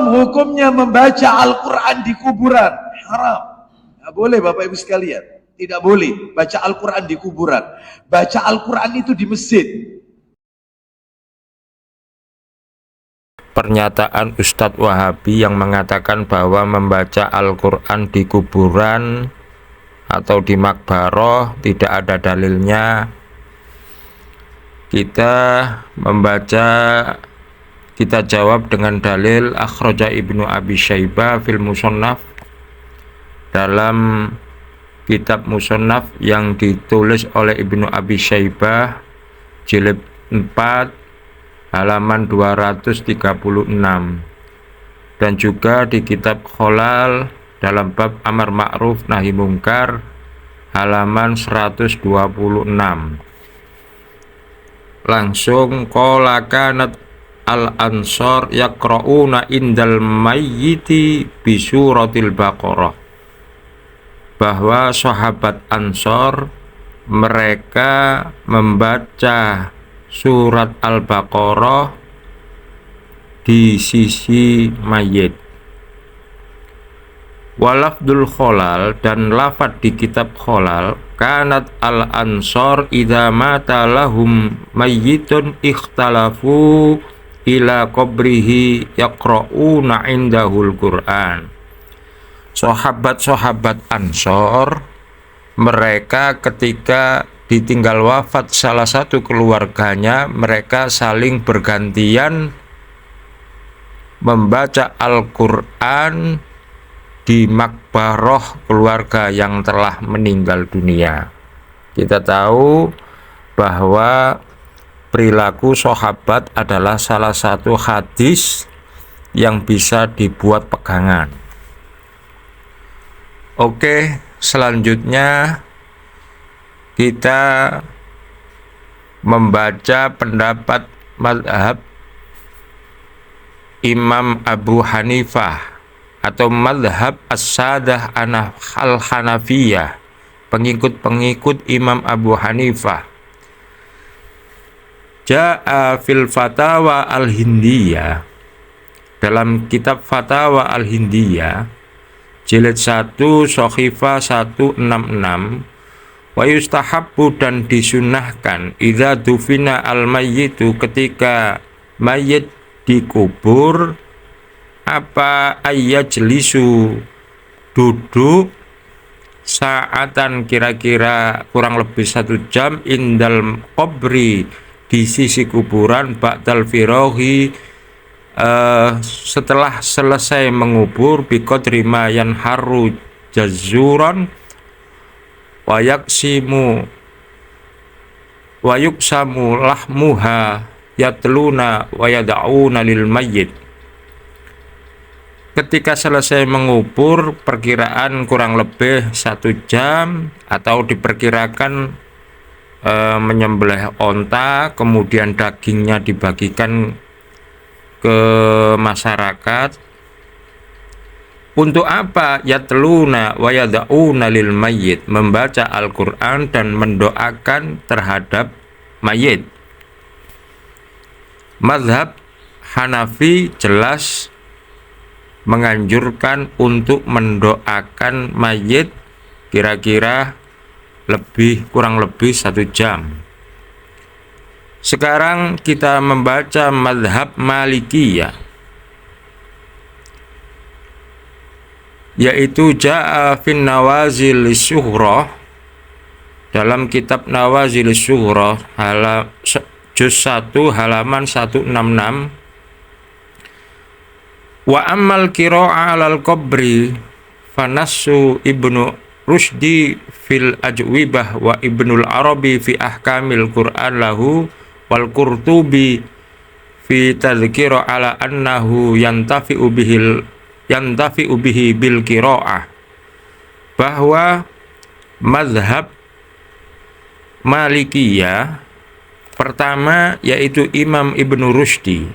Haram hukumnya membaca Al-Quran di kuburan. Haram. Nggak boleh Bapak Ibu sekalian. Tidak boleh baca Al-Quran di kuburan. Baca Al-Quran itu di masjid. Pernyataan Ustadz Wahabi yang mengatakan bahwa membaca Al-Quran di kuburan atau di makbaroh tidak ada dalilnya. Kita jawab dengan dalil akhraja Ibnu Abi Syaibah fil Musannaf, dalam kitab Musannaf yang ditulis oleh Ibnu Abi Syaibah jilid 4 halaman 236, dan juga di kitab Kholal dalam bab Amar Ma'ruf Nahi Mungkar halaman 126. Langsung qala kanat al-ansar yaqra'una indal mayyiti bi suratil Baqarah, bahwa sahabat Ansor mereka membaca surat Al-Baqarah di sisi mayit. Walafdul Kholal, dan lafad di kitab Kholal, kanat al-ansor idza mata lahum mayyitun ikhtalafu ila qabrihi yaqra'una indahul Qur'an. Sahabat-sahabat Ansor mereka ketika ditinggal wafat salah satu keluarganya, mereka saling bergantian membaca Al-Quran di makbaroh keluarga yang telah meninggal dunia. Kita tahu bahwa perilaku sahabat adalah salah satu hadis yang bisa dibuat pegangan. Oke, selanjutnya kita membaca pendapat mazhab Imam Abu Hanifah atau mazhab as-sadah al-Hanafiyah, pengikut-pengikut Imam Abu Hanifah. Ja'a fil Fatawa al-Hindiyah, dalam kitab Fatawa al-Hindiyah jilid 1 Shahifah 166, wa yustahabbu, dan disunahkan, idza dufina al-mayyitu, ketika mayit dikubur, apa ayyajlisu, duduk saatan, kira-kira kurang lebih 1 jam, indal qabri, di sisi kuburan, ba'dal firahi, setelah selesai mengubur, biqadri ma yanharu jazuran wa yuksamu lahmuha yatluna wa yad'una lil mayyit. Ketika selesai mengubur, perkiraan kurang lebih 1 jam, atau diperkirakan menyembelih onta, kemudian dagingnya dibagikan ke masyarakat. Untuk apa? Yatluna wa yad'una lil mayyit, membaca Al-Quran dan mendoakan terhadap mayit. Mazhab Hanafi jelas menganjurkan untuk mendoakan mayit kira-kira kurang lebih 1 jam. Sekarang kita membaca mazhab Malikiyah, yaitu ja'a fin nawazil syuhrah, dalam kitab Nawazil Syuhrah juz 1 halaman 166, wa ammal qira'ah 'alal qabri fanassu Ibnu Rushdi fil Ajwibah wa Ibnul Arabi fi ahkamil Qur'an lahu wal Qurtubi fi tadhkira ala annahu yantafi'u bihi bil qira'ah, bahwa mazhab Malikiyah pertama yaitu Imam Ibnu Rushdi,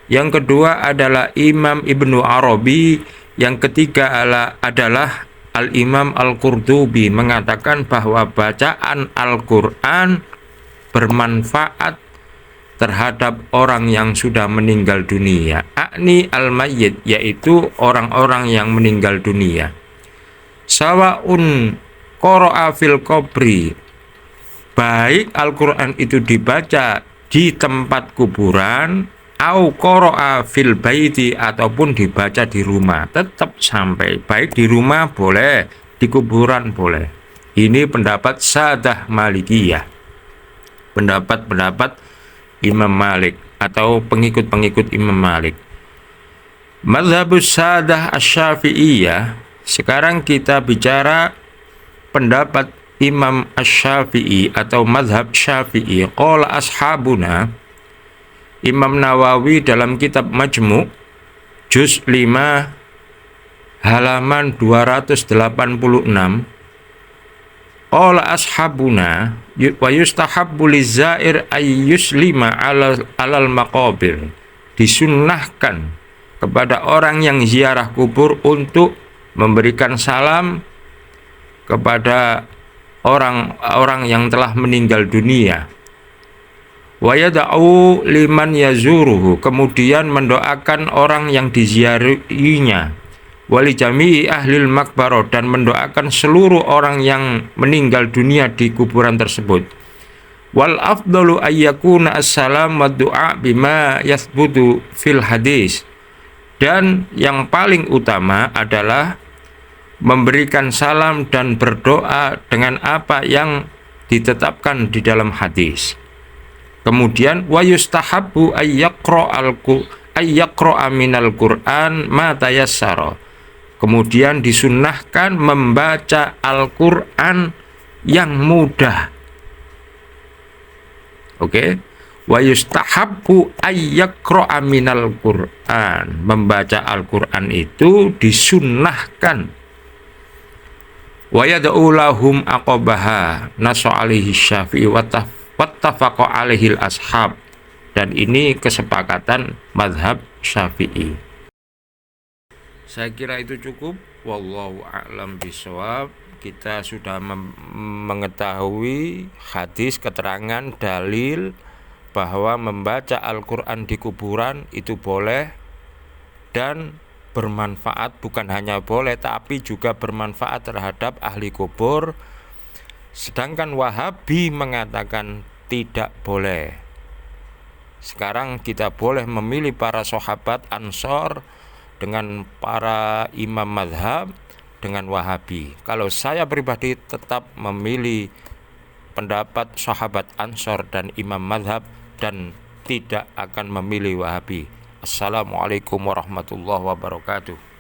yang kedua adalah Imam Ibnu Arabi, yang ketiga adalah Al-Imam Al-Qurtubi, mengatakan bahwa bacaan Al-Quran bermanfaat terhadap orang yang sudah meninggal dunia. Akni al-mayyit, yaitu orang-orang yang meninggal dunia. Sawaun qara'a fil qabri, baik Al-Quran itu dibaca di tempat kuburan, au qara'a fil baiti, ataupun dibaca di rumah, tetap sampai. Baik di rumah boleh, di kuburan boleh. Ini pendapat Sadah Malikiyah, pendapat Imam Malik atau pengikut-pengikut Imam Malik. Mazhabus Sadah Asy-Syafi'iyah, sekarang kita bicara pendapat Imam Asy-Syafi'i atau mazhab Syafi'i. Qala ashabuna, Imam Nawawi dalam kitab Majmu' juz 5 halaman 286, qala ashabuna wa yustahabbu lizair ayyuslima alal maqabir, disunnahkan kepada orang yang ziarah kubur untuk memberikan salam kepada orang-orang yang telah meninggal dunia. Wa yad'u liman yazuruhu, kemudian mendoakan orang yang diziarinya. Wali jami'i ahlil makbaro, dan mendoakan seluruh orang yang meninggal dunia di kuburan tersebut. Wal afdalu ayyakuna assalam wa du'a bima yathbutu fil hadis, dan yang paling utama adalah memberikan salam dan berdoa dengan apa yang ditetapkan di dalam hadis. Kemudian wa yustahabbu ayyaqra'a minal Qur'an ma tayassara, kemudian disunnahkan membaca Al-Quran yang mudah. Oke, wa yustahabbu ayyaqra'a minal Qur'an, membaca Al-Quran itu disunnahkan. Wa yad'u lahum aqabaha nasu alaihi Syafi'i wattafaqa alaihi al-ashab, dan ini kesepakatan mazhab Syafi'i. Saya kira itu cukup. Wallahu a'lam bishawab. Kita sudah mengetahui hadis, keterangan, dalil bahwa membaca Al-Quran di kuburan itu boleh dan bermanfaat. Bukan hanya boleh, tapi juga bermanfaat terhadap ahli kubur. Sedangkan Wahabi mengatakan tidak boleh. Sekarang kita boleh memilih para sahabat Ansor dengan para imam mazhab dengan Wahabi. Kalau saya pribadi tetap memilih pendapat sahabat Ansor dan imam mazhab dan tidak akan memilih Wahabi. Assalamualaikum warahmatullahi wabarakatuh.